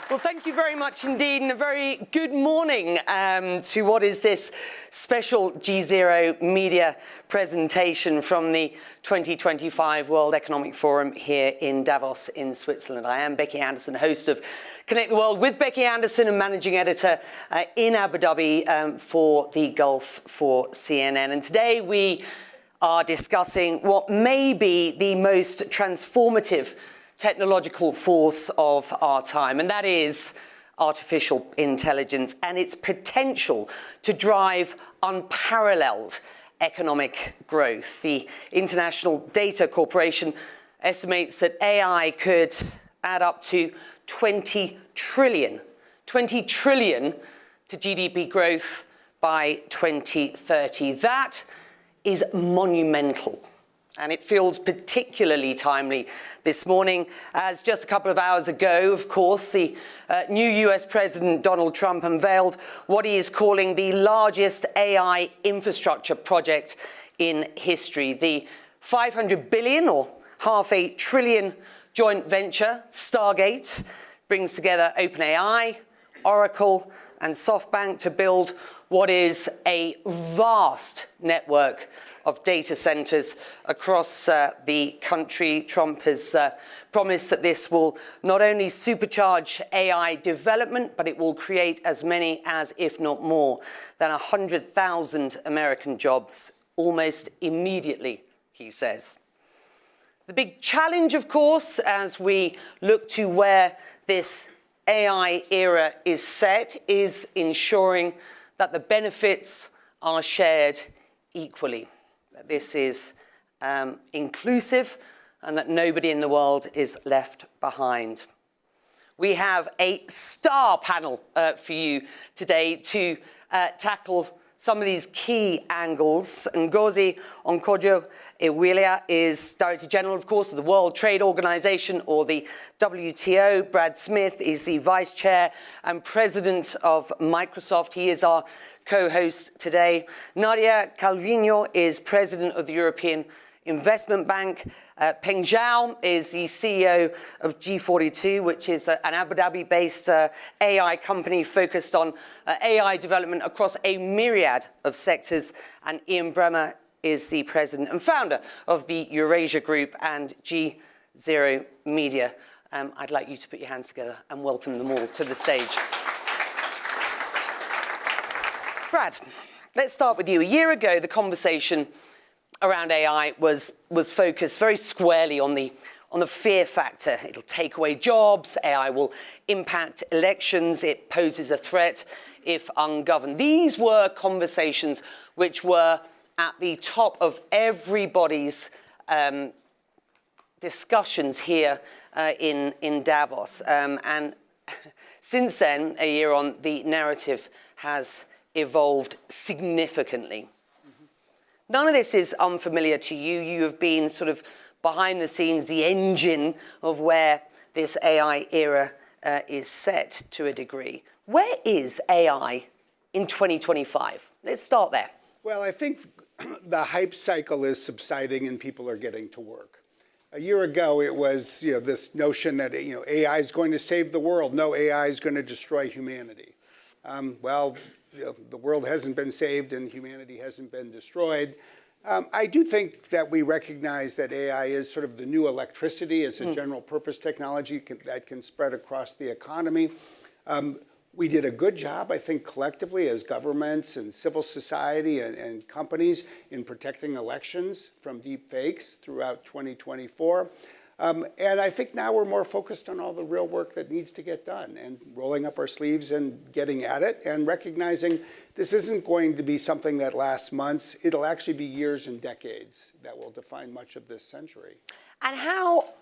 Well, thank you very much indeed, and a very good morning to what is this special GZERO media presentation from the 2025 World Economic Forum here in Davos in Switzerland. I am Becky Anderson, host of Connect the World with Becky Anderson and managing editor in Abu Dhabi for the Gulf for CNN. And today we are discussing what may be the most transformative technological force of our time, and that is artificial intelligence and its potential to drive unparalleled economic growth. The International Data Corporation estimates that AI could add up to 20 trillion to GDP growth by 2030. That is monumental. And it feels particularly timely this morning, as just a couple of hours ago, of course, the new US President Donald Trump unveiled what he is calling the largest AI infrastructure project in history. The $500 billion or $500 billion joint venture, Stargate, brings together OpenAI, Oracle, and SoftBank to build what is a vast network of data centers across the country. Trump has promised that this will not only supercharge AI development, but it will create as many as, if not more, than 100,000 American jobs almost immediately, he says. The big challenge, of course, as we look to where this AI era is set, is ensuring that the benefits are shared equally. That this is inclusive and that nobody in the world is left behind. We have a star panel for you today to tackle some of these key angles. Ngozi Okonjo-Iweala is Director General, of course, of the World Trade Organization, or the WTO. Brad Smith is the Vice Chair and President of Microsoft. He is our co-host today. Nadia Calviño is President of the European Investment Bank. Peng Zhao is the CEO of G42, which is an Abu Dhabi-based AI company focused on AI development across a myriad of sectors. And Ian Bremmer is the president and founder of the Eurasia Group and GZERO Media. I'd like you to put your hands together and welcome them all to the stage. Brad, let's start with you. A year ago, the conversation around AI was focused very squarely on the fear factor. It'll take away jobs, AI will impact elections, it poses a threat if ungoverned. These were conversations which were at the top of everybody's discussions here in Davos. And since then, a year on, the narrative has evolved significantly. None of this is unfamiliar to you. You have been sort of behind the scenes, the engine of where this AI era is set to a degree. Where is AI in 2025? Let's start there. Well, I think the hype cycle is subsiding and people are getting to work. A year ago, it was this notion that AI is going to save the world. No, AI is going to destroy humanity. The world hasn't been saved and humanity hasn't been destroyed. I do think that we recognize that AI is sort of the new electricity. It's a general purpose technology that can spread across the economy. We did a good job, I think, collectively as governments and civil society and companies in protecting elections from deep fakes throughout 2024. And I think now we're more focused on all the real work that needs to get done and rolling up our sleeves and getting at it and recognizing this isn't going to be something that lasts months. It'll actually be years and decades that will define much of this century. And how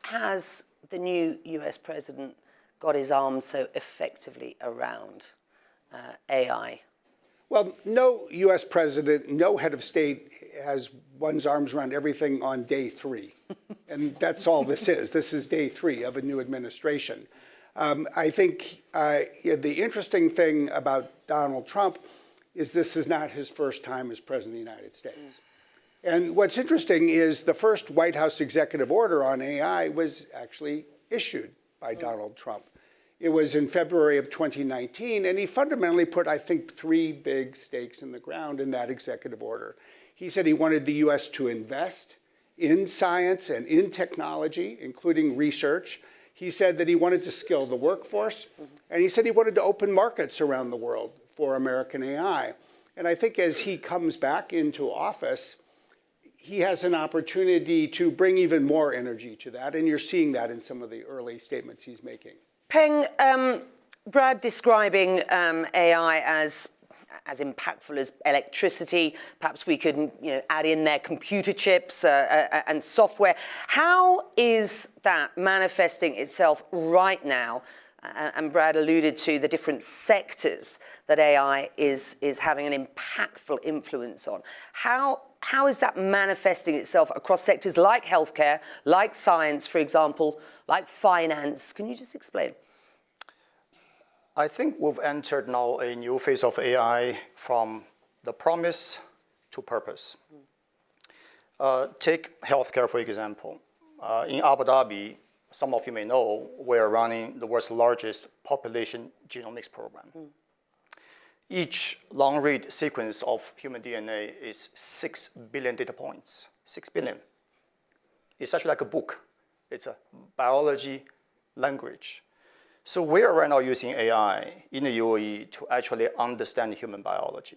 has the new US president got his arms so effectively around AI? Well, no U.S. president, no head of state has one's arms around everything on day 3. And that's all this is. This is day 3 of a new administration. I think the interesting thing about Donald Trump is this is not his first time as president of the United States. And what's interesting is the first White House executive order on AI was actually issued by Donald Trump. It was in February of 2019, and he fundamentally put, I think, 3 big stakes in the ground in that executive order. He said he wanted the US to invest in science and in technology, including research. He said that he wanted to skill the workforce, and he said he wanted to open markets around the world for American AI. And I think as he comes back into office, he has an opportunity to bring even more energy to that, and you're seeing that in some of the early statements he's making. Peng, Brad describing AI as impactful as electricity. Perhaps we could add in there computer chips and software. How is that manifesting itself right now? And Brad alluded to the different sectors that AI is having an impactful influence on. How is that manifesting itself across sectors like healthcare, like science, for example, like finance? Can you just explain? I think we've entered now a new phase of AI from the promise to purpose. Take healthcare, for example. In Abu Dhabi, some of you may know, we're running the world's largest population genomics program. Each long-read sequence of human DNA is 6 billion data points, 6 billion. It's actually like a book. It's a biology language. So we are right now using AI in the UAE to actually understand human biology,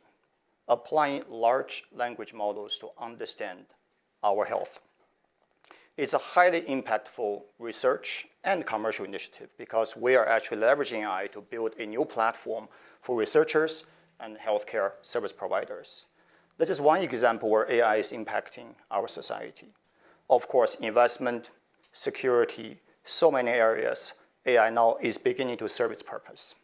applying large language models to understand our health. It's a highly impactful research and commercial initiative because we are actually leveraging AI to build a new platform for researchers and healthcare service providers. That is one example where AI is impacting our society. Of course, investment, security, so many areas, AI now is beginning to serve its purpose.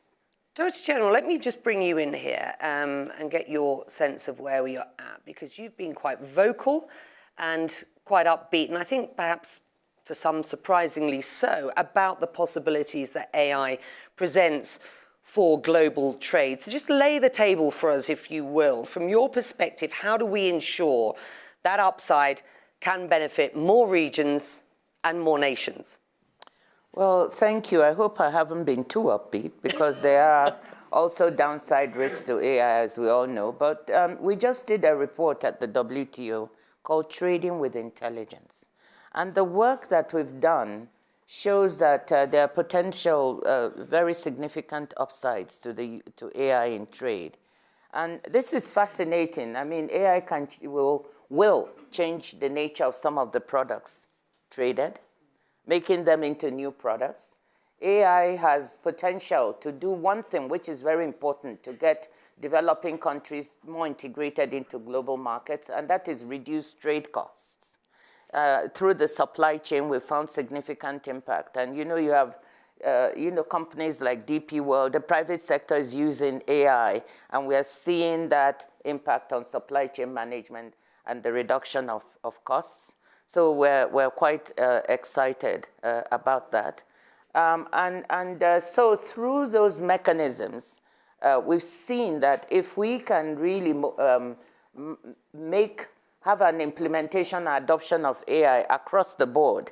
Director General, let me just bring you in here and get your sense of where we are at, because you've been quite vocal and quite upbeat, and I think perhaps to some surprisingly so, about the possibilities that AI presents for global trade. So just lay the table for us, if you will. From your perspective, how do we ensure that upside can benefit more regions and more nations? Well, thank you. I hope I haven't been too upbeat, because there are also downside risks to AI, as we all know. But we just did a report at the WTO called Trading with Intelligence. And the work that we've done shows that there are potential very significant upsides to AI in trade. And this is fascinating. I mean, AI will change the nature of some of the products traded, making them into new products. AI has potential to do one thing, which is very important, to get developing countries more integrated into global markets, and that is reduce trade costs. Through the supply chain, we found significant impact. And you have companies like DP World, the private sector is using AI, and we are seeing that impact on supply chain management and the reduction of costs. So we're quite excited about that. So through those mechanisms, we've seen that if we can really have an implementation and adoption of AI across the board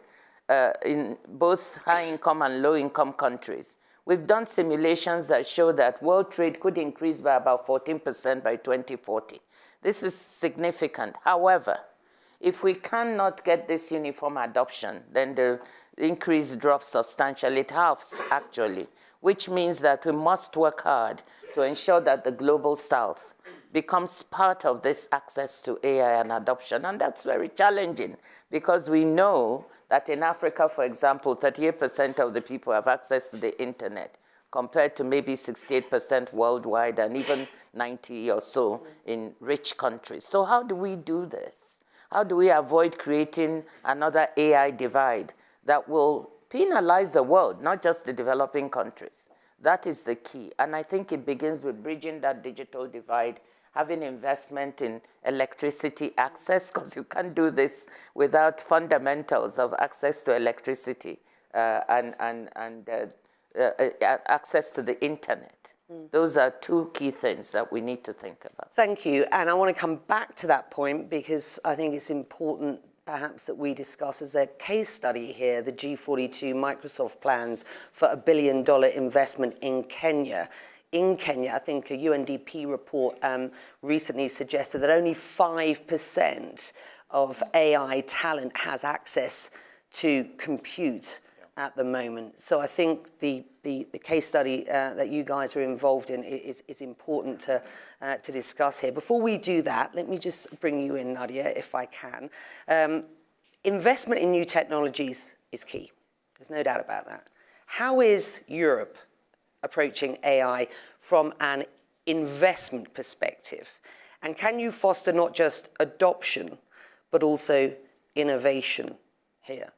in both high-income and low-income countries, we've done simulations that show that world trade could increase by about 14% by 2040. This is significant. However, if we cannot get this uniform adoption, then the increase drops substantially. It halves, actually, which means that we must work hard to ensure that the global south becomes part of this access to AI and adoption. And that's very challenging, because we know that in Africa, for example, 38% of the people have access to the internet, compared to maybe 68% worldwide and even 90 or so in rich countries. So how do we do this? How do we avoid creating another AI divide that will penalize the world, not just the developing countries? That is the key. And I think it begins with bridging that digital divide, having investment in electricity access, because you can't do this without fundamentals of access to electricity and access to the internet. Those are two key things that we need to think about. Thank you. And I want to come back to that point, because I think it's important perhaps that we discuss as a case study here, the G42 Microsoft plans for $1 billion investment in Kenya. In Kenya, I think a UNDP report recently suggested that only 5% of AI talent has access to compute at the moment. So I think the case study that you guys are involved in is important to discuss here. Before we do that, let me just bring you in, Nadia, if I can. Investment in new technologies is key. There's no doubt about that. How is Europe approaching AI from an investment perspective? And can you foster not just adoption, but also innovation here?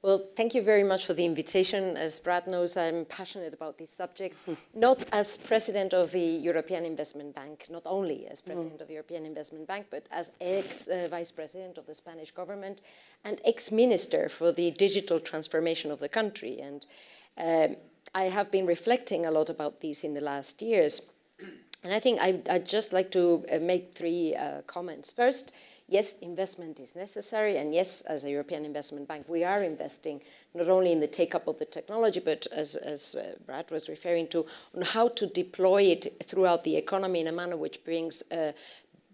Well, thank you very much for the invitation. As Brad knows, I'm passionate about this subject, not as president of the European Investment Bank, not only as president of the European Investment Bank, but as ex-vice president of the Spanish government and ex-minister for the digital transformation of the country. And I have been reflecting a lot about these in the last years. And I think I'd just like to make three comments. First, yes, investment is necessary, and yes, as a European Investment Bank, we are investing not only in the take-up of the technology, but as Brad was referring to, on how to deploy it throughout the economy in a manner which brings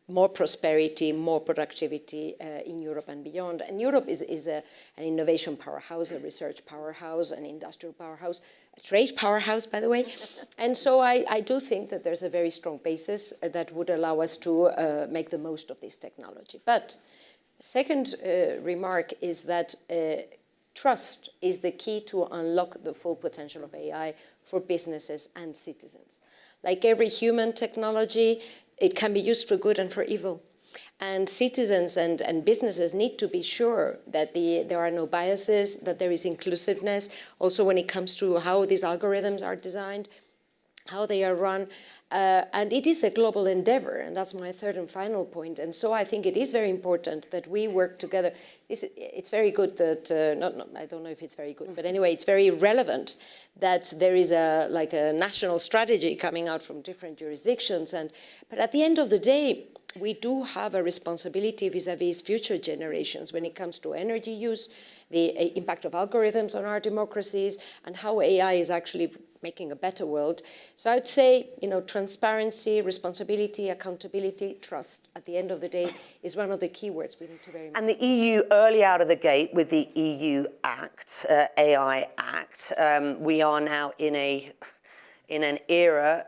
more prosperity, more productivity in Europe and beyond. And Europe is an innovation powerhouse, a research powerhouse, an industrial powerhouse, a trade powerhouse, by the way. And so I do think that there's a very strong basis that would allow us to make the most of this technology. But the second remark is that trust is the key to unlock the full potential of AI for businesses and citizens. Like every human technology, it can be used for good and for evil. And citizens and businesses need to be sure that there are no biases, that there is inclusiveness, also when it comes to how these algorithms are designed, how they are run. And it is a global endeavor, and that's my third and final point. And so I think it is very important that we work together. It's very good that, I don't know if it's very good, but anyway, it's very relevant that there is a national strategy coming out from different jurisdictions. But at the end of the day, we do have a responsibility vis-a-vis future generations when it comes to energy use, the impact of algorithms on our democracies, and how AI is actually making a better world. So I would say, transparency, responsibility, accountability, trust, at the end of the day, is one of the key words we need to very much. And the EU early out of the gate with the EU Act, AI Act, we are now in an era,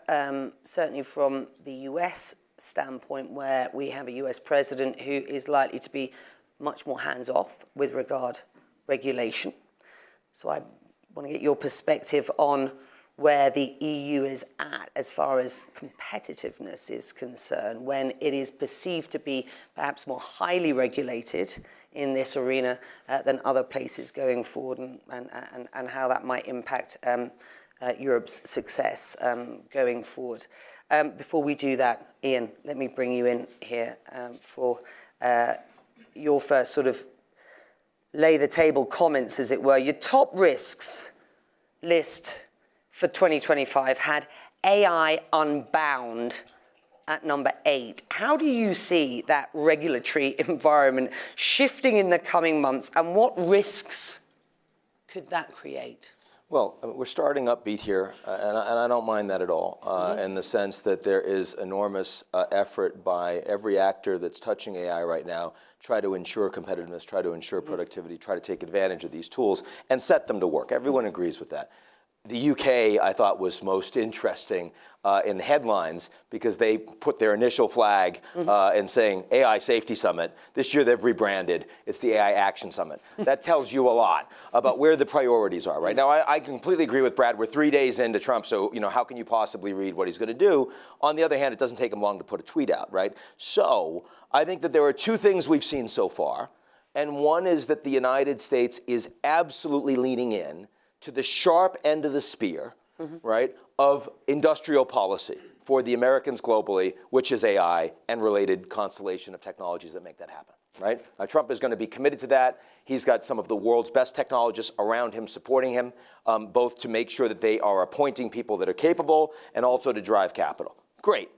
certainly from the US standpoint, where we have a US president who is likely to be much more hands-off with regard regulation. So I want to get your perspective on where the EU is at as far as competitiveness is concerned, when it is perceived to be perhaps more highly regulated in this arena than other places going forward, and how that might impact Europe's success going forward. Before we do that, Ian, let me bring you in here for your first sort of lay the table comments, as it were. Your top risks list for 2025 had AI unbound at number 8. How do you see that regulatory environment shifting in the coming months, and what risks could that create? Well, we're starting upbeat here, and I don't mind that at all, in the sense that there is enormous effort by every actor that's touching AI right now, try to ensure competitiveness, try to ensure productivity, try to take advantage of these tools and set them to work. Everyone agrees with that. The UK, I thought, was most interesting in the headlines because they put their initial flag in saying AI Safety Summit. This year they've rebranded. It's the AI Action Summit. That tells you a lot about where the priorities are right now. I completely agree with Brad. We're 3 days into Trump, so how can you possibly read what he's going to do? On the other hand, it doesn't take him long to put a tweet out, right? So I think that there are two things we've seen so far, and one is that the United States is absolutely leaning in to the sharp end of the spear, right, of industrial policy for the Americans globally, which is AI and related constellation of technologies that make that happen, right? Trump is going to be committed to that. He's got some of the world's best technologists around him supporting him, both to make sure that they are appointing people that are capable and also to drive capital. Great.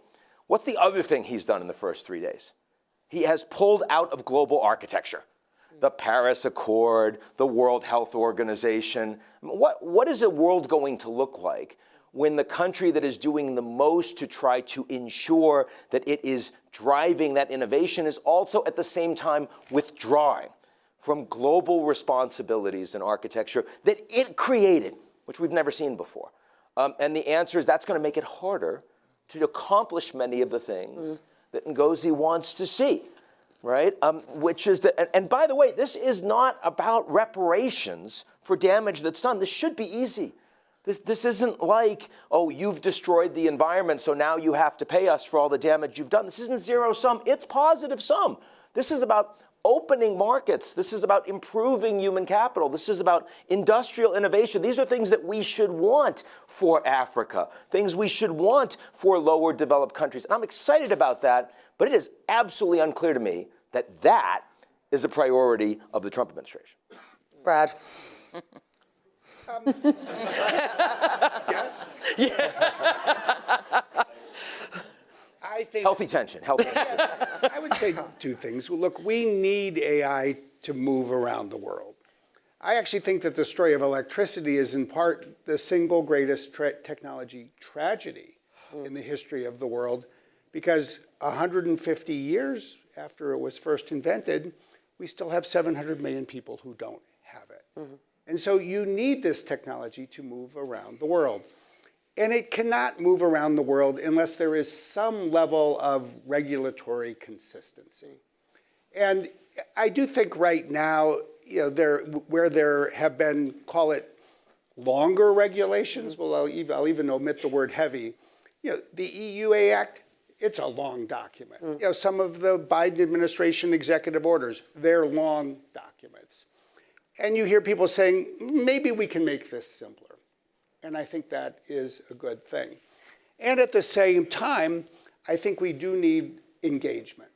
What's the other thing he's done in the first 3 days? He has pulled out of global architecture. the Paris Accord, the World Health Organization. What is a world going to look like when the country that is doing the most to try to ensure that it is driving that innovation is also at the same time withdrawing from global responsibilities and architecture that it created, which we've never seen before? And the answer is that's going to make it harder to accomplish many of the things that Ngozi wants to see, right? Which is that, and by the way, this is not about reparations for damage that's done. This should be easy. This isn't like, oh, you've destroyed the environment, so now you have to pay us for all the damage you've done. This isn't zero sum, it's positive sum. This is about opening markets. This is about improving human capital. This is about industrial innovation. These are things that we should want for Africa, things we should want for lower developed countries. And I'm excited about that, but it is absolutely unclear to me that that is a priority of the Trump administration. Brad. Yes? Yeah. I think Healthy tension, healthy tension. I would say two things. Well, look, we need AI to move around the world. I actually think that the story of electricity is in part the single greatest technology tragedy in the history of the world, because 150 years after it was first invented, we still have 700 million people who don't have it. And so you need this technology to move around the world. And it cannot move around the world unless there is some level of regulatory consistency. And I do think right now, where there have been, call it longer regulations, well, I'll even omit the word heavy. The EUA Act, it's a long document. Some of the Biden administration executive orders, they're long documents. And you hear people saying, maybe we can make this simpler. And I think that is a good thing. And at the same time, I think we do need engagement.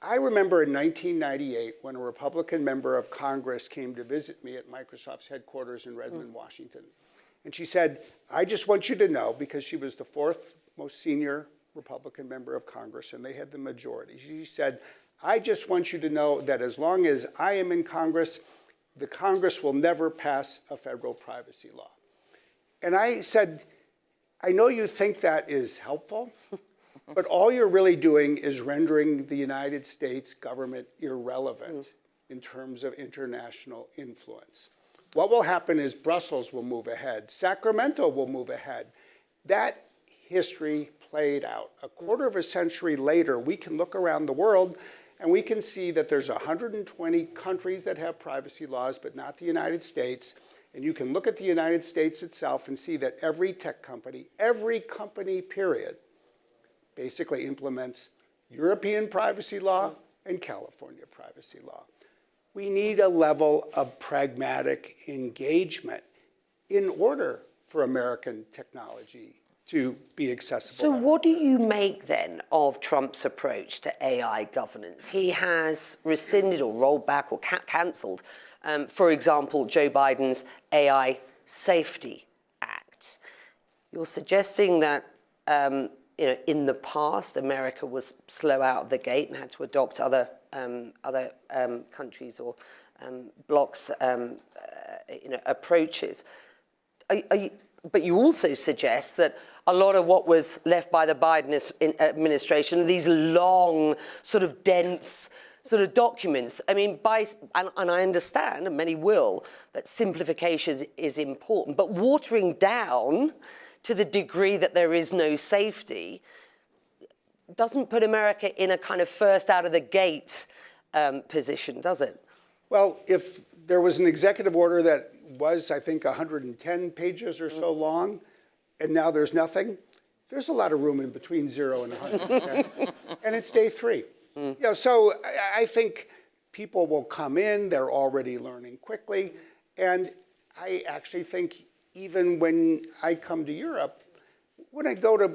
I remember in 1998 when a Republican member of Congress came to visit me at Microsoft's headquarters in Redmond, Washington. And she said, I just want you to know, because she was the fourth most senior Republican member of Congress and they had the majority. She said, I just want you to know that as long as I am in Congress, the Congress will never pass a federal privacy law. And I said, I know you think that is helpful, but all you're really doing is rendering the United States government irrelevant in terms of international influence. What will happen is Brussels will move ahead. Sacramento will move ahead. That history played out. A quarter of a century later, we can look around the world and we can see that there's 120 countries that have privacy laws, but not the United States. And you can look at the United States itself and see that every tech company, period, basically implements European privacy law and California privacy law. We need a level of pragmatic engagement in order for American technology to be accessible. So what do you make then of Trump's approach to AI governance? He has rescinded or rolled back or cancelled, for example, Joe Biden's AI Safety Act. You're suggesting that in the past, America was slow out of the gate and had to adopt other countries or blocs' approaches. But you also suggest that a lot of what was left by the Biden administration, these long, sort of dense sort of documents. I mean, and I understand, and many will, that simplification is important, but watering down to the degree that there is no safety doesn't put America in a kind of first out of the gate position, does it? Well, if there was an executive order that was, I think, 110 pages or so long, and now there's nothing, there's a lot of room in between 0 and 110. And it's day 3. So I think people will come in, they're already learning quickly. And I actually think even when I come to Europe, when I go to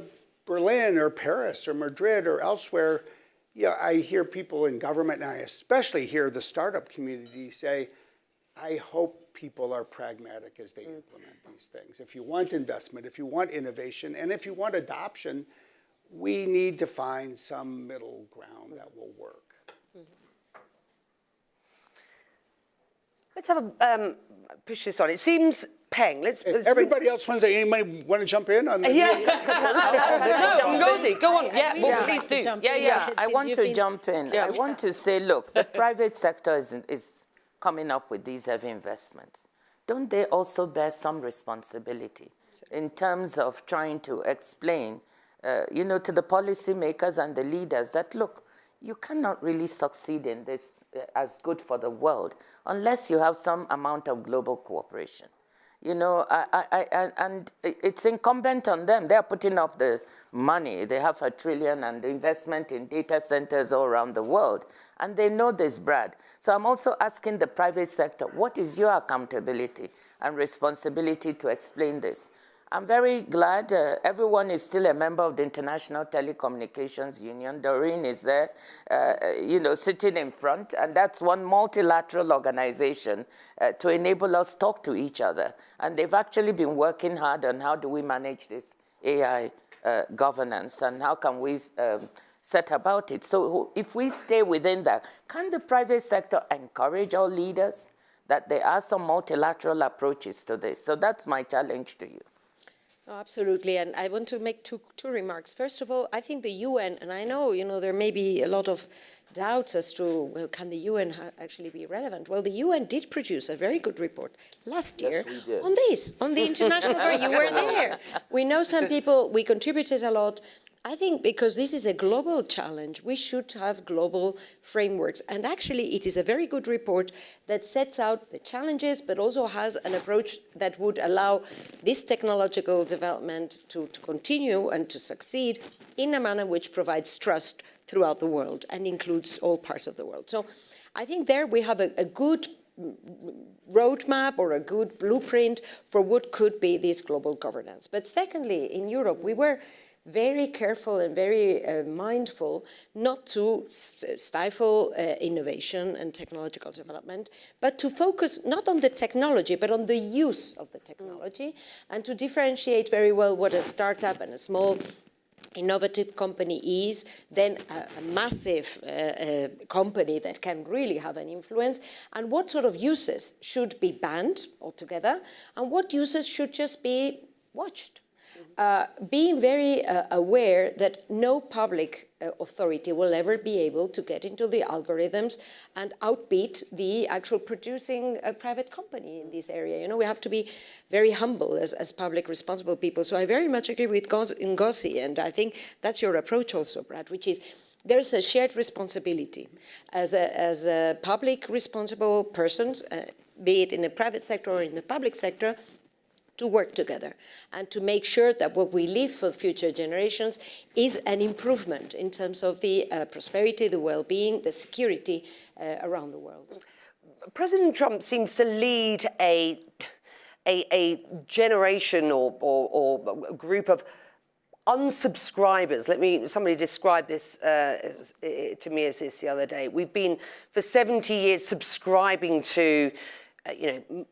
Berlin or Paris or Madrid or elsewhere, I hear people in government, and I especially hear the startup community say, I hope people are pragmatic as they implement these things. If you want investment, if you want innovation, and if you want adoption, we need to find some middle ground that will work. Let's have a push this on. It seems, Peng, let's Everybody else wants to, anybody want to jump in on this? Yeah. No, Ngozi, go on. Yeah, really please like to do. jump Yeah, in. yeah. Since I want you've to been- jump in. I want to say, look, the private sector is coming up with these heavy investments. Don't they also bear some responsibility in terms of trying to explain, to the policymakers and the leaders that, look, you cannot really succeed in this as good for the world unless you have some amount of global cooperation. And it's incumbent on them. They're putting up the money. They have $1 trillion and the investment in data centers all around the world. And they know this, Brad. So I'm also asking the private sector, what is your accountability and responsibility to explain this? I'm very glad everyone is still a member of the International Telecommunications Union. Doreen is there, sitting in front, and that's one multilateral organization to enable us talk to each other. And they've actually been working hard on how do we manage this AI governance and how can we set about it. So if we stay within that, can the private sector encourage our leaders that there are some multilateral approaches to this? So that's my challenge to you. Oh, absolutely, and I want to make two remarks. First of all, I think the UN, and I know, there may be a lot of doubts as to, well, can the UN actually be relevant? Well, the UN did produce a very good report last year on this, on the international, you were there. We know some people, we contributed a lot. I think because this is a global challenge, we should have global frameworks. And actually, it is a very good report that sets out the challenges, but also has an approach that would allow this technological development to continue and to succeed in a manner which provides trust throughout the world and includes all parts of the world. So I think there we have a good roadmap or a good blueprint for what could be this global governance. But secondly, in Europe, we were very careful and very mindful not to stifle innovation and technological development, but to focus not on the technology, but on the use of the technology, and to differentiate very well what a startup and a small innovative company is, then a massive company that can really have an influence, and what sort of uses should be banned altogether, and what uses should just be watched. Being very aware that no public authority will ever be able to get into the algorithms and outbeat the actual producing private company in this area. We have to be very humble as public responsible people. So I very much agree with Ngozi, and I think that's your approach also, Brad, which is there's a shared responsibility as a public responsible persons, be it in the private sector or in the public sector, to work together and to make sure that what we leave for future generations is an improvement in terms of the prosperity, the well-being, the security around the world. President Trump seems to lead a generation or a group of unsubscribers. Somebody described this to me as this the other day. We've been for 70 years subscribing to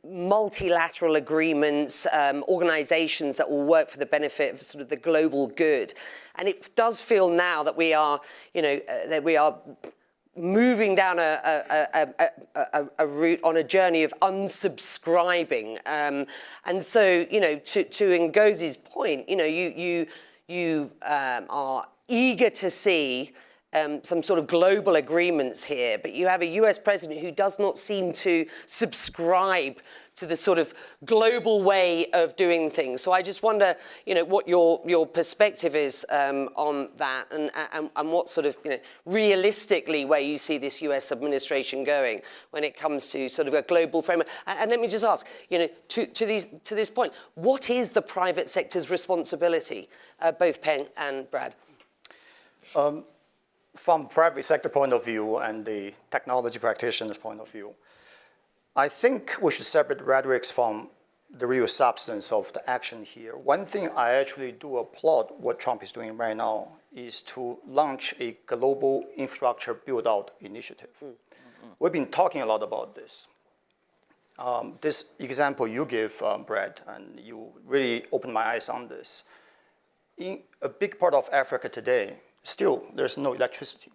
multilateral agreements, organizations that will work for the benefit of sort of the global good. And it does feel now that we are, that we are moving down a route on a journey of unsubscribing. And so, to Ngozi's point, you are eager to see some sort of global agreements here, but you have a US president who does not seem to subscribe to the sort of global way of doing things. So I just wonder, what your perspective is on that, and what sort of, realistically where you see this US administration going when it comes to sort of a global framework. And let me just ask, to this point, what is the private sector's responsibility, both Peng and Brad? From private sector point of view and the technology practitioner's point of view, I think we should separate rhetorics from the real substance of the action here. One thing I actually do applaud what Trump is doing right now is to launch a global infrastructure build-out initiative. Mm-hmm. We've been talking a lot about this. This example you give, Brad, and you really opened my eyes on this. In a big part of Africa today, still, there's no electricity.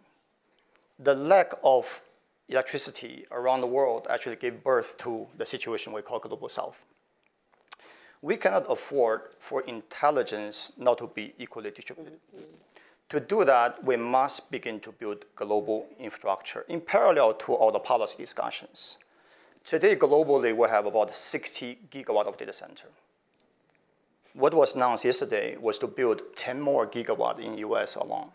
The lack of electricity around the world actually gave birth to the situation we call Global South. We cannot afford for intelligence not to be equally distributed. To do that, we must begin to build global infrastructure in parallel to all the policy discussions. Today, globally, we have about 60 gigawatt of data center. What was announced yesterday was to build 10 more gigawatt in US alone.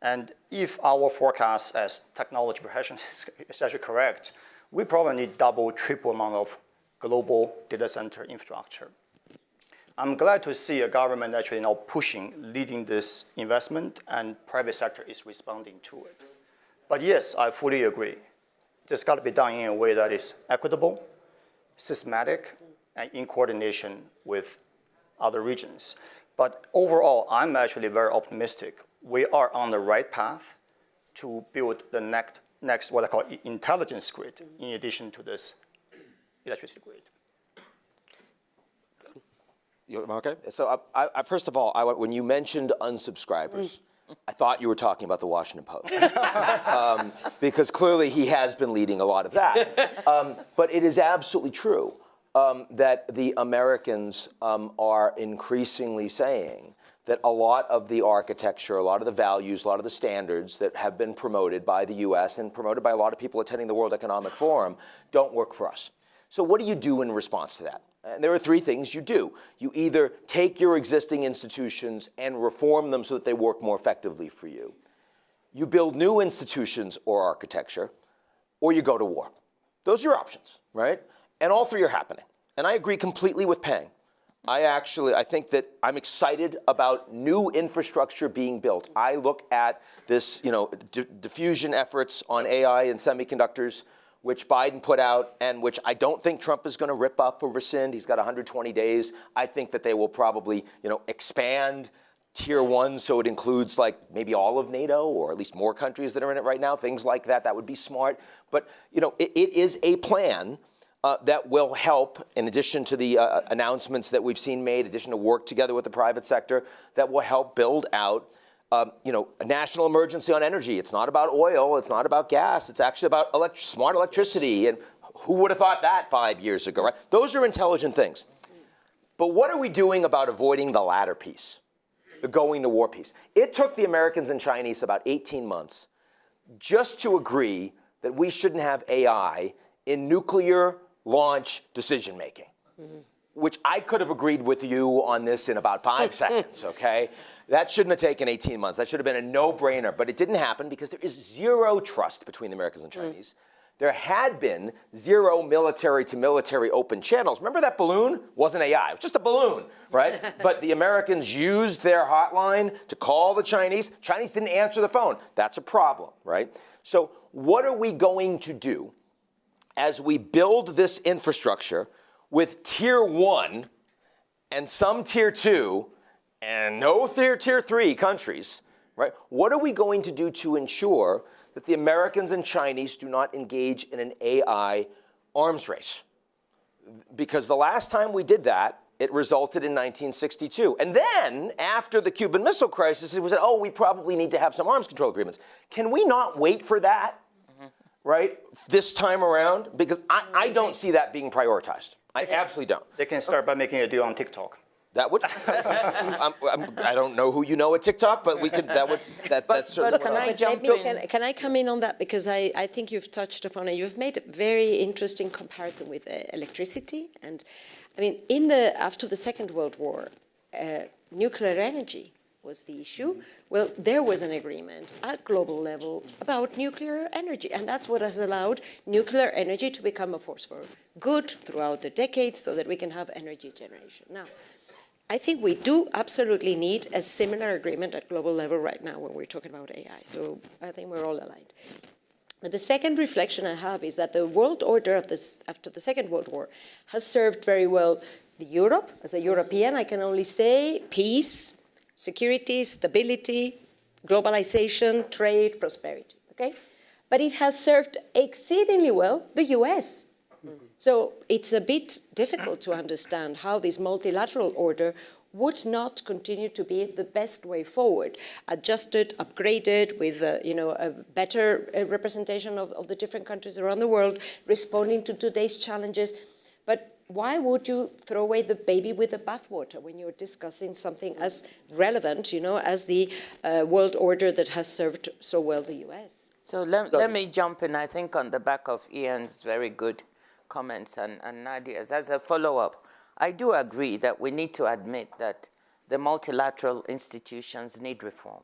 And if our forecast as technology professionals is actually correct, we probably need double, triple amount of global data center infrastructure. I'm glad to see a government actually now pushing, leading this investment, and private sector is responding to it. But yes, I fully agree. This got to be done in a way that is equitable, systematic, and in coordination with other regions. But overall, I'm actually very optimistic. We are on the right path to build the next what I call intelligence grid, in addition to this electricity grid. Okay. So first of all, when you mentioned unsubscribers, I thought you were talking about the Washington Post. Because clearly he has been leading a lot of that. But it is absolutely true that the Americans are increasingly saying that a lot of the architecture, a lot of the values, a lot of the standards that have been promoted by the US and promoted by a lot of people attending the World Economic Forum don't work for us. So what do you do in response to that? And there are three things you do. You either take your existing institutions and reform them so that they work more effectively for you. You build new institutions or architecture, or you go to war. Those are your options, right? And all three are happening. And I agree completely with Peng. I think that I'm excited about new infrastructure being built. I look at this, diffusion efforts on AI and semiconductors, which Biden put out and which I don't think Trump is going to rip up or rescind. He's got 120 days. I think that they will probably, expand Tier 1 so it includes like maybe all of NATO or at least more countries that are in it right now, things like that. That would be smart. But, it is a plan that will help, in addition to the announcements that we've seen made, in addition to work together with the private sector, that will help build out a national emergency on energy. It's not about oil. It's not about gas. It's actually about smart electricity. And who would have thought that 5 years ago, right? Those are intelligent things. But what are we doing about avoiding the latter piece, the going to war piece? It took the Americans and Chinese about 18 months just to agree that we shouldn't have AI in nuclear launch decision-making, which I could have agreed with you on this in about 5 seconds, okay? That shouldn't have taken 18 months. That should have been a no-brainer, but it didn't happen because there is zero trust between the Americans and Chinese. There had been zero military-to-military open channels. Remember that balloon? Wasn't AI. It was just a balloon, right? But the Americans used their hotline to call the Chinese. Chinese didn't answer the phone. That's a problem, right? So what are we going to do as we build this infrastructure with Tier 1 and some Tier 2 and no Tier 3 countries, right? What are we going to do to ensure that the Americans and Chinese do not engage in an AI arms race? Because the last time we did that, it resulted in 1962. And then, after the Cuban Missile Crisis, it was, we probably need to have some arms control agreements. Can we not wait for that? Right, this time around? Because I don't see that being prioritized. I absolutely don't. They can start by making a deal on TikTok. That would, I don't know who you know at TikTok, but we could, that's certainly. But can I jump in? Can I come in on that? Because I think you've touched upon it. You've made a very interesting comparison with electricity. And I mean, after the Second World War, nuclear energy was the issue. Well, there was an agreement at global level about nuclear energy, and that's what has allowed nuclear energy to become a force for good throughout the decades so that we can have energy generation. Now, I think we do absolutely need a similar agreement at global level right now when we're talking about AI, so I think we're all aligned. But the second reflection I have is that the world order after the Second World War has served very well Europe. As a European, I can only say peace, security, stability, globalization, trade, prosperity, okay? But it has served exceedingly well the US. So it's a bit difficult to understand how this multilateral order would not continue to be the best way forward, adjusted, upgraded, with a better representation of the different countries around the world, responding to today's challenges. But why would you throw away the baby with the bathwater when you're discussing something as relevant, as the world order that has served so well the US? So let me jump in, I think, on the back of Ian's very good comments and Nadia's. As a follow-up, I do agree that we need to admit that the multilateral institutions need reform,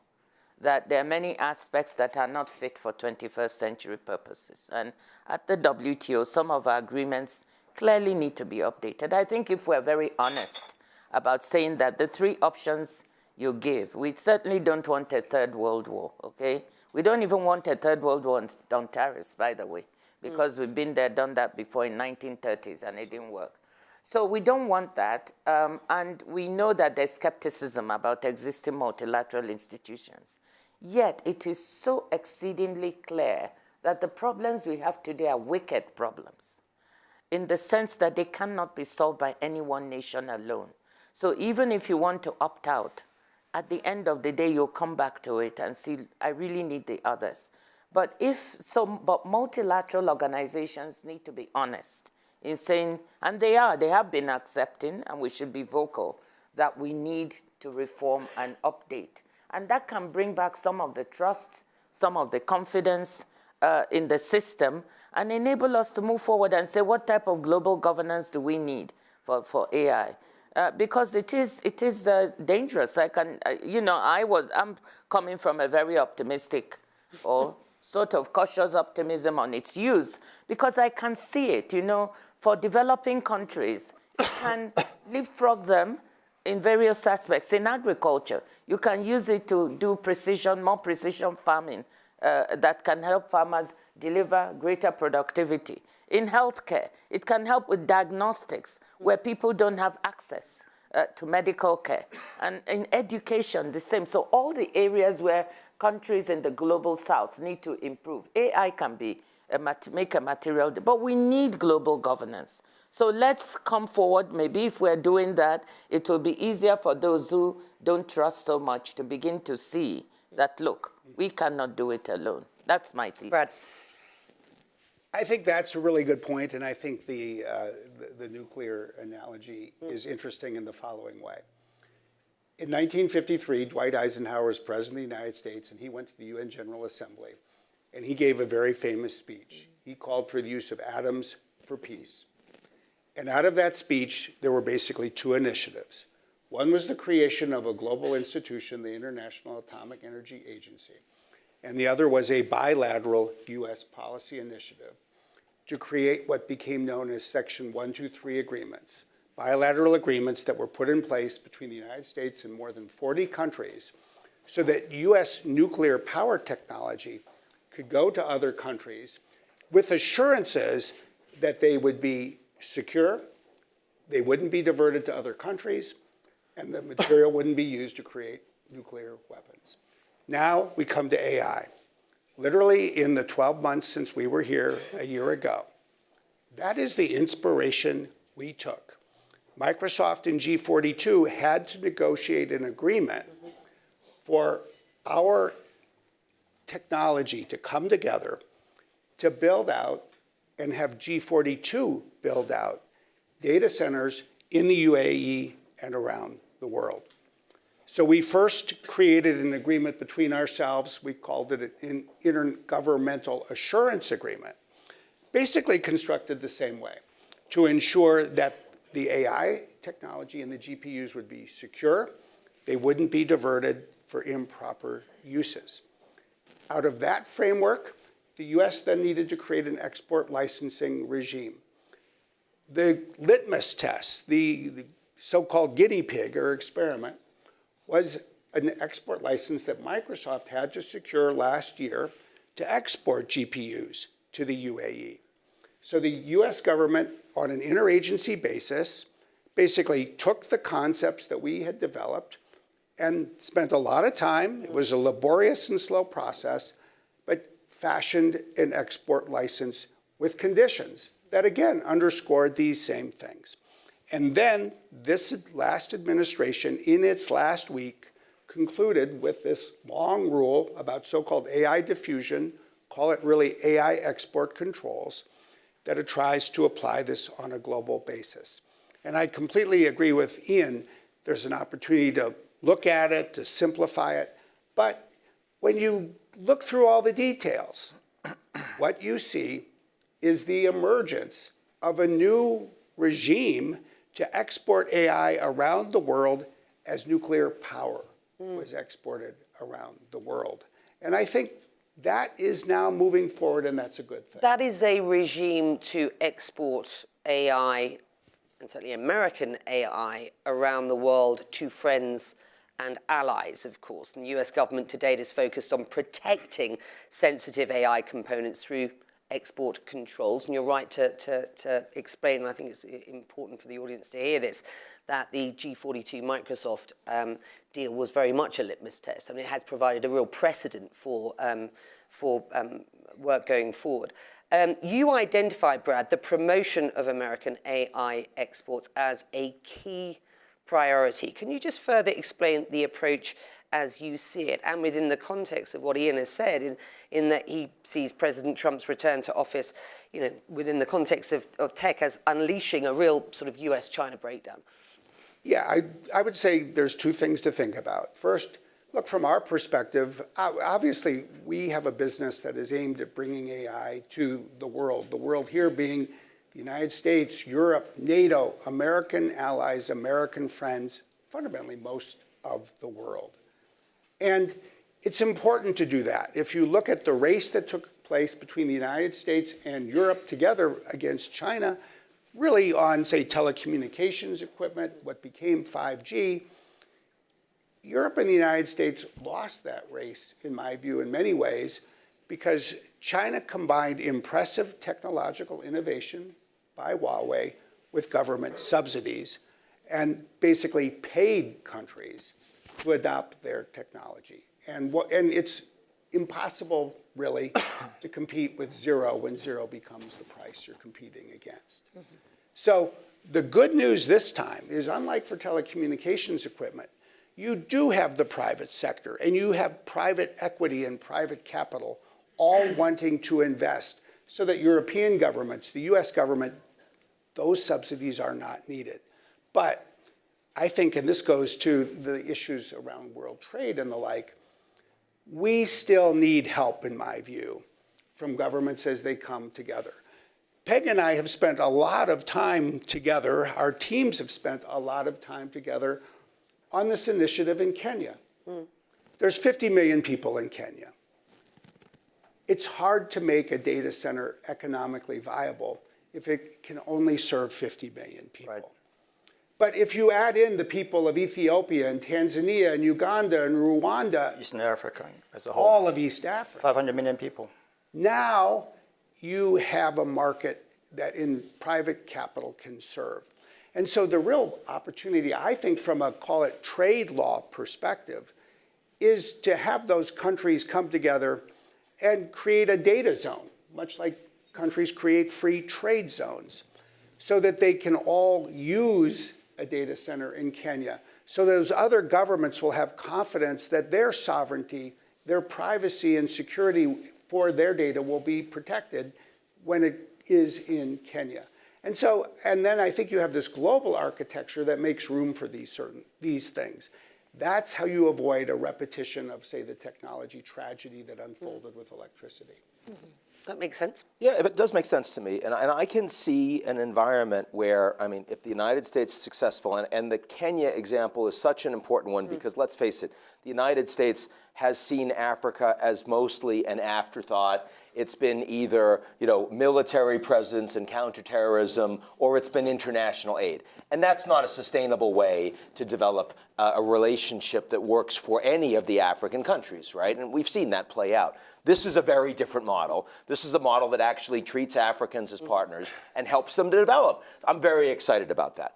that there are many aspects that are not fit for 21st century purposes. And at the WTO, some of our agreements clearly need to be updated. I think if we're very honest about saying that the three options you give, we certainly don't want a third world war, okay? We don't even want a third world war on tariffs, by the way, because we've been there, done that before in 1930s, and it didn't work. So we don't want that, and we know that there's skepticism about existing multilateral institutions. Yet it is so exceedingly clear that the problems we have today are wicked problems, in the sense that they cannot be solved by any one nation alone. So even if you want to opt out, at the end of the day, you'll come back to it and see, I really need the others. But multilateral organizations need to be honest in saying, and they have been accepting, and we should be vocal, that we need to reform and update. And that can bring back some of the trust, some of the confidence in the system, and enable us to move forward and say, what type of global governance do we need for AI? Because it is dangerous. I'm coming from a very optimistic or sort of cautious optimism on its use, because I can see it, for developing countries, it can leapfrog them in various aspects. In agriculture, you can use it to do more precision farming that can help farmers deliver greater productivity. In healthcare, it can help with diagnostics where people don't have access to medical care. And in education, the same. So all the areas where countries in the global south need to improve. AI can make a material, but we need global governance. So let's come forward. Maybe if we're doing that, it will be easier for those who don't trust so much to begin to see that, look, we cannot do it alone. That's my thesis. Brad. I think that's a really good point, and I think the nuclear analogy is interesting in the following way. In 1953, Dwight Eisenhower was president of the United States, and he went to the UN General Assembly, and he gave a very famous speech. He called for the use of atoms for peace. And out of that speech, there were basically two initiatives. One was the creation of a global institution, the International Atomic Energy Agency, and the other was a bilateral U.S. policy initiative to create what became known as Section 123 agreements, bilateral agreements that were put in place between the United States and more than 40 countries so that U.S. nuclear power technology could go to other countries with assurances that they would be secure, they wouldn't be diverted to other countries, and the material wouldn't be used to create nuclear weapons. Now we come to AI. Literally in the 12 months since we were here a year ago, that is the inspiration we took. Microsoft and G42 had to negotiate an agreement for our technology to come together to build out and have G42 build out data centers in the UAE and around the world. So we first created an agreement between ourselves. We called it an Intergovernmental Assurance Agreement, basically constructed the same way to ensure that the AI technology and the GPUs would be secure, they wouldn't be diverted for improper uses. Out of that framework, the US then needed to create an export licensing regime. The litmus test, the so-called guinea pig or experiment, was an export license that Microsoft had to secure last year to export GPUs to the UAE. So the US government, on an interagency basis, basically took the concepts that we had developed and spent a lot of time. It was a laborious and slow process, but fashioned an export license with conditions. that again underscored these same things. And then this last administration, in its last week, concluded with this long rule about so-called AI diffusion, call it really AI export controls, that it tries to apply this on a global basis. And I completely agree with Ian. There's an opportunity to look at it, to simplify it. But when you look through all the details, what you see is the emergence of a new regime to export AI around the world as nuclear power was exported around the world. And I think that is now moving forward, and that's a good thing. That is a regime to export AI, and certainly American AI, around the world to friends and allies, of course. And the US government to date is focused on protecting sensitive AI components through export controls. And you're right to explain, and I think it's important for the audience to hear this, that the G42 Microsoft deal was very much a litmus test. I mean, it has provided a real precedent for work going forward. You identified, Brad, the promotion of American AI exports as a key priority. Can you just further explain the approach as you see it, and within the context of what Ian has said, in that he sees President Trump's return to office, you know, within the context of tech as unleashing a real sort of US-China breakdown? Yeah, I would say there's two things to think about. First, look, from our perspective, obviously we have a business that is aimed at bringing AI to the world here being the United States, Europe, NATO, American allies, American friends, fundamentally most of the world. And it's important to do that. If you look at the race that took place between the United States and Europe together against China, really on, say, telecommunications equipment, what became 5G, Europe and the United States lost that race, in my view, in many ways, because China combined impressive technological innovation by Huawei with government subsidies and basically paid countries to adopt their technology. And it's impossible, really, to compete with zero when zero becomes the price you're competing against. So the good news this time is, unlike for telecommunications equipment, you do have the private sector, and you have private equity and private capital all wanting to invest so that European governments, the US government, those subsidies are not needed. But I think, and this goes to the issues around world trade and the like, we still need help, in my view, from governments as they come together. Peg and I have spent a lot of time together, our teams have spent a lot of time together on this initiative in Kenya. There's 50 million people in Kenya. It's hard to make a data center economically viable if it can only serve 50 million people. Right. But if you add in the people of Ethiopia and Tanzania and Uganda and Rwanda, Eastern Africa as a whole, all of East Africa, 500 million people. Now you have a market that in private capital can serve. And so the real opportunity, I think, from a, call it, trade law perspective, is to have those countries come together and create a data zone, much like countries create free trade zones, so that they can all use a data center in Kenya. So those other governments will have confidence that their sovereignty, their privacy and security for their data will be protected when it is in Kenya. And then I think you have this global architecture that makes room for these things. That's how you avoid a repetition of, say, the technology tragedy that unfolded with electricity. That makes sense. Yeah, it does make sense to me. And I can see an environment where, I mean, if the United States is successful, and the Kenya example is such an important one because, let's face it, the United States has seen Africa as mostly an afterthought. It's been either, military presence and counterterrorism, or it's been international aid. And that's not a sustainable way to develop a relationship that works for any of the African countries, right? And we've seen that play out. This is a very different model. This is a model that actually treats Africans as partners and helps them to develop. I'm very excited about that.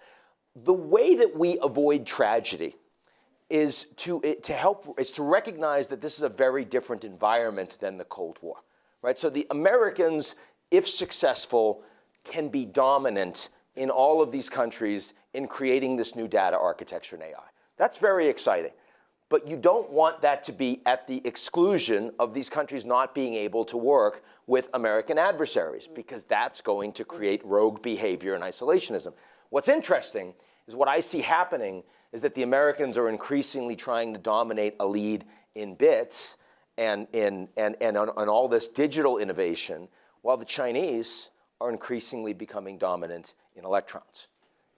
The way that we avoid tragedy is to recognize that this is a very different environment than the Cold War, right? So the Americans, if successful, can be dominant in all of these countries in creating this new data architecture in AI. That's very exciting. But you don't want that to be at the exclusion of these countries not being able to work with American adversaries, because that's going to create rogue behavior and isolationism. What's interesting is what I see happening is that the Americans are increasingly trying to dominate a lead in bits and on all this digital innovation, while the Chinese are increasingly becoming dominant in electrons,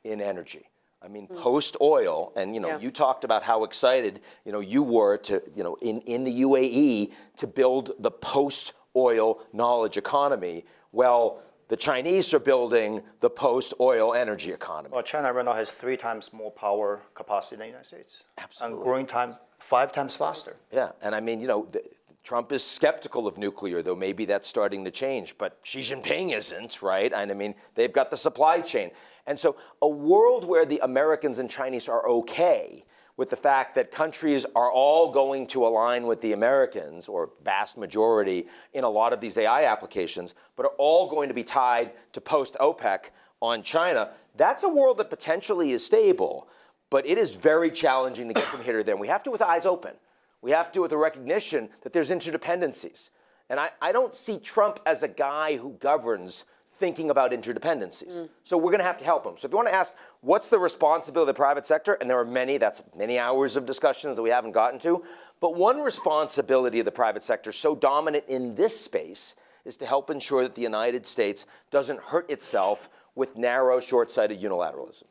in energy. I mean, post-oil, and you talked about how excited you were to in the UAE to build the post-oil knowledge economy. Well, the Chinese are building the post-oil energy economy. Well, China right now has 3 times more power capacity than the United States. Absolutely. And growing time 5 times faster. Yeah, and I mean, Trump is skeptical of nuclear, though maybe that's starting to change, but Xi Jinping isn't, right? And I mean, they've got the supply chain. And so a world where the Americans and Chinese are okay with the fact that countries are all going to align with the Americans, or vast majority in a lot of these AI applications, but are all going to be tied to post-OPEC on China, that's a world that potentially is stable, but it is very challenging to get from here to there. And we have to with eyes open. We have to with a recognition that there's interdependencies. And I don't see Trump as a guy who governs thinking about interdependencies. So we're going to have to help him. So if you want to ask, what's the responsibility of the private sector? And there are many, that's many hours of discussions that we haven't gotten to. But one responsibility of the private sector so dominant in this space is to help ensure that the United States doesn't hurt itself with narrow, short-sighted unilateralism.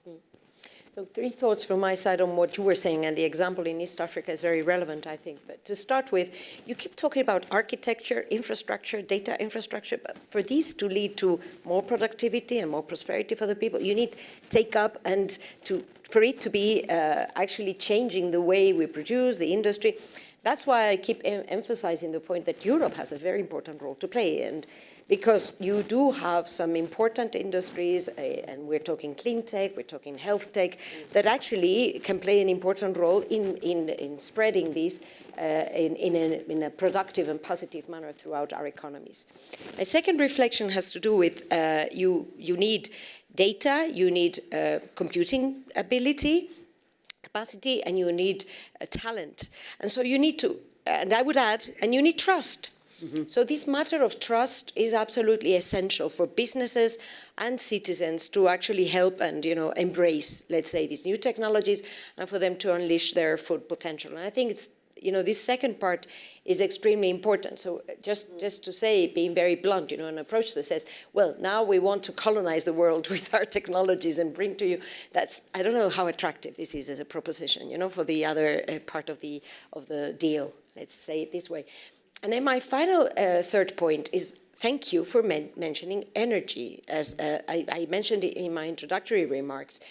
So 3 thoughts from my side on what you were saying, and the example in East Africa is very relevant, I think. But to start with, you keep talking about architecture, infrastructure, data infrastructure, but for these to lead to more productivity and more prosperity for the people, you need take up and for it to be actually changing the way we produce, the industry. That's why I keep emphasizing the point that Europe has a very important role to play, and because you do have some important industries, and we're talking clean tech, we're talking health tech, that actually can play an important role in spreading these in a productive and positive manner throughout our economies. My second reflection has to do with you need data, you need computing ability, capacity, and you need talent. And so you need to, and I would add, and you need trust. So this matter of trust is absolutely essential for businesses and citizens to actually help and embrace, let's say, these new technologies, and for them to unleash their full potential. And I think it's this second part is extremely important. So just to say, being very blunt, an approach that says, well, now we want to colonize the world with our technologies and bring to you, I don't know how attractive this is as a proposition, for the other part of the deal, let's say it this way. And then my final third point is, thank you for mentioning energy. As I mentioned it in my introductory remarks,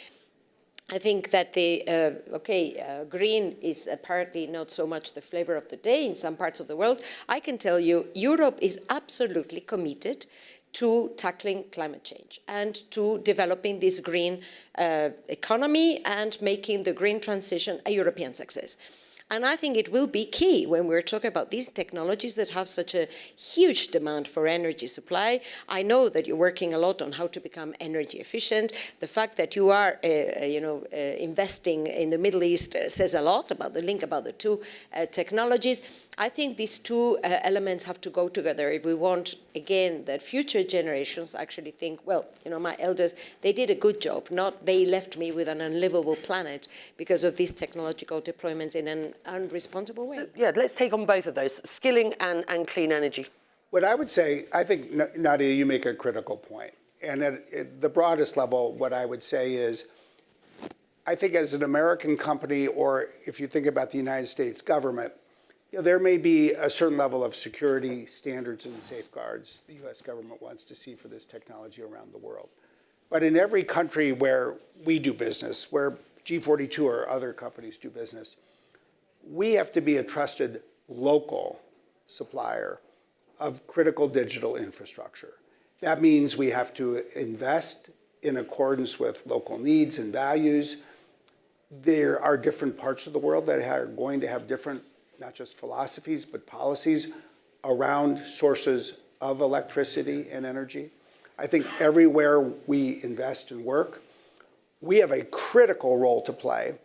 I think that green is apparently not so much the flavor of the day in some parts of the world. I can tell you, Europe is absolutely committed to tackling climate change and to developing this green economy and making the green transition a European success. And I think it will be key when we're talking about these technologies that have such a huge demand for energy supply. I know that you're working a lot on how to become energy efficient. The fact that you are, investing in the Middle East says a lot about the link about the 2 technologies. I think these 2 elements have to go together if we want, again, that future generations actually think, well, my elders, they did a good job, not they left me with an unlivable planet because of these technological deployments in an unresponsible way. So, let's take on both of those, skilling and clean energy. What I would say, I think, Nadia, you make a critical point. And at the broadest level, what I would say is, I think as an American company, or if you think about the United States government, there may be a certain level of security standards and safeguards the U.S. government wants to see for this technology around the world. But in every country where we do business, where G42 or other companies do business, we have to be a trusted local supplier of critical digital infrastructure. That means we have to invest in accordance with local needs and values. There are different parts of the world that are going to have different, not just philosophies, but policies around sources of electricity and energy. I think everywhere we invest and work, we have a critical role to play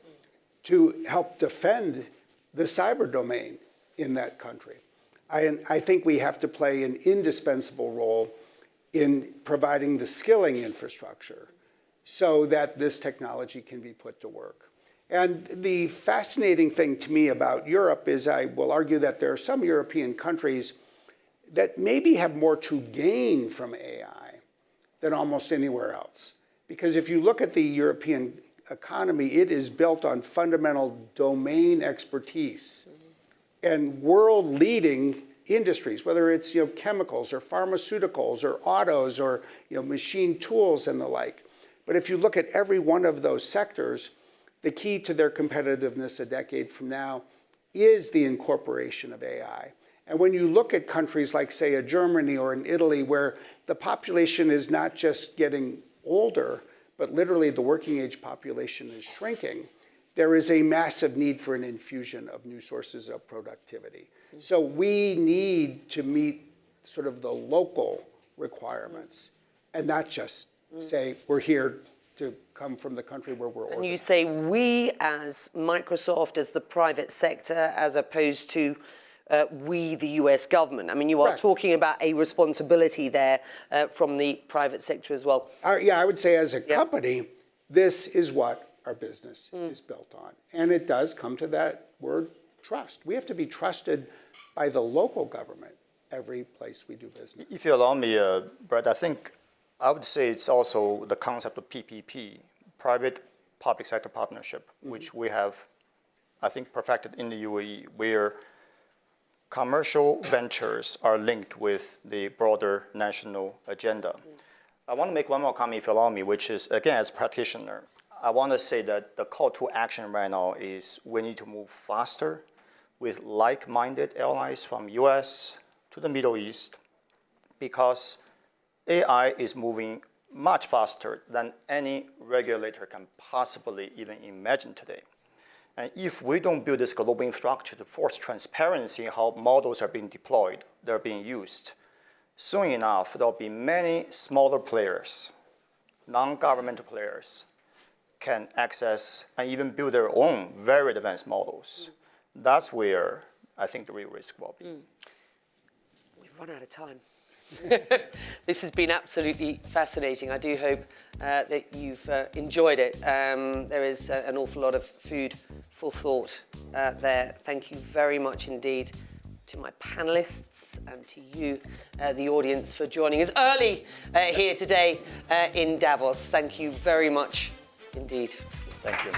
to help defend the cyber domain in that country. I think we have to play an indispensable role in providing the skilling infrastructure so that this technology can be put to work. And the fascinating thing to me about Europe is I will argue that there are some European countries that maybe have more to gain from AI than almost anywhere else. Because if you look at the European economy, it is built on fundamental domain expertise and world-leading industries, whether it's chemicals or pharmaceuticals or autos or machine tools and the like. But if you look at every one of those sectors, the key to their competitiveness a decade from now is the incorporation of AI. And when you look at countries like, say, a Germany or an Italy, where the population is not just getting older, but literally the working age population is shrinking, there is a massive need for an infusion of new sources of productivity. So we need to meet sort of the local requirements and not just say we're here to come from the country where we're organized. And you say we as Microsoft, as the private sector, as opposed to we, the US government. I mean, you are Correct. talking about a responsibility there from the private sector as well. Yeah, I would say as a company, this is what our business is built on. And it does come to that word trust. We have to be trusted by the local government every place we do business. If you allow me, Brett, I think I would say it's also the concept of PPP, private-public sector partnership, which we have, I think, perfected in the UAE, where commercial ventures are linked with the broader national agenda. I want to make one more comment, if you allow me, which is, again, as a practitioner, I want to say that the call to action right now is we need to move faster with like-minded allies from US to the Middle East, because AI is moving much faster than any regulator can possibly even imagine today. And if we don't build this global infrastructure to force transparency in how models are being deployed, they're being used, soon enough, there'll be many smaller players, non-governmental players, can access and even build their own very advanced models. That's where I think the real risk will be. We've run out of time. This has been absolutely fascinating. I do hope that you've enjoyed it. There is an awful lot of food for thought there. Thank you very much indeed to my panelists and to you, the audience, for joining us early here today in Davos. Thank you very much indeed. Thank you.